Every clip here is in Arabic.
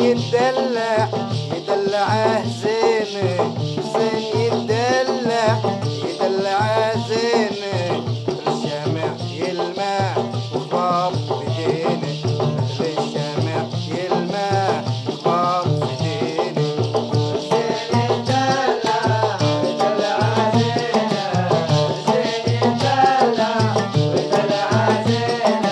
يدلع يدلعه زين، زين يدلع يدلعه زين، الشمع يلمع وخباب بدينه، مثل الشمع يلمع وخباب بدينه. زين يدلع يدلعه زين، زين يدلع يدلعه زين،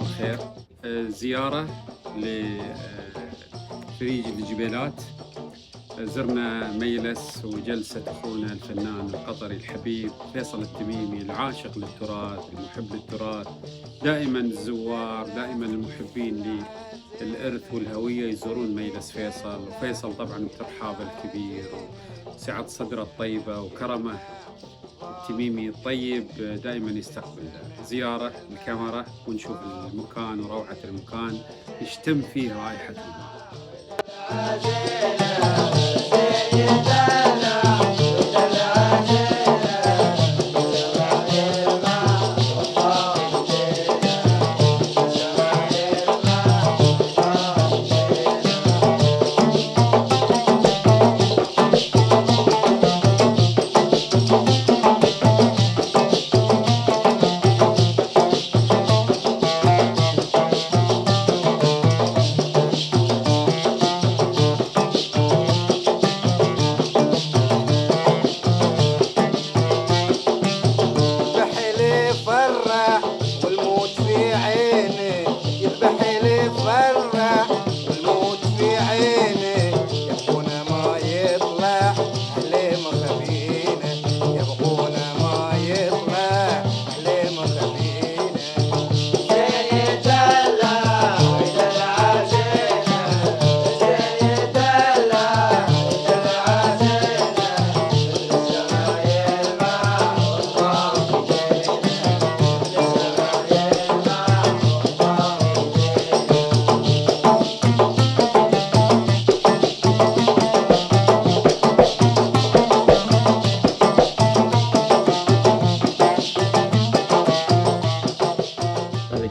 بخير. زيارة لفريج الجبيلات. زرنا ميلس وجلسة أخونا الفنان القطري الحبيب فيصل التميمي، العاشق للتراث المحب للتراث. دائما الزوار، دائما المحبين للإرث والهوية يزورون ميلس فيصل، وفيصل طبعا بترحابه الكبير وسعة صدره الطيبة وكرمه التميمي الطيب دائما يستقبل زيارة الكاميرا ونشوف المكان وروعة المكان، يشتم فيه رائحة الماء.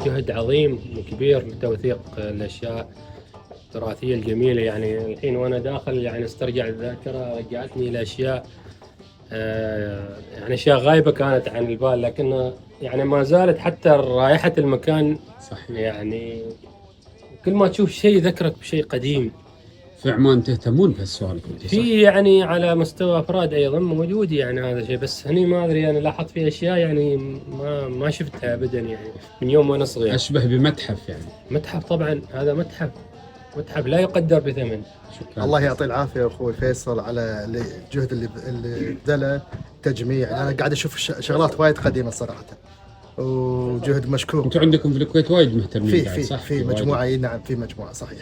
جهد عظيم وكبير لتوثيق الأشياء التراثية الجميلة. يعني الحين وأنا داخل يعني استرجع الذاكرة، رجعتني إلى أشياء يعني أشياء غايبة كانت عن البال، لكن يعني ما زالت حتى رائحة المكان. صح. يعني كل ما تشوف شيء ذكرك بشيء قديم. في عمان تهتمون بهالسوالف؟ في يعني على مستوى أفراد أيضا موجود يعني هذا الشيء، بس هني ما أدري أنا لاحظت في أشياء يعني ما شفتها أبدا يعني من يوم وأنا صغير. أشبه بمتحف يعني. متحف طبعا، هذا متحف لا يقدر بثمن. شكرا. الله يعطي العافية أخوي فيصل على الجهد اللي بذله تجميع. أنا قاعد أشوف شغلات وايد قديمة صراحة، وجهد مشكور. أنتم عندكم في الكويت وايد مهتمين في صح؟ في مجموعة، نعم في مجموعة صحيح.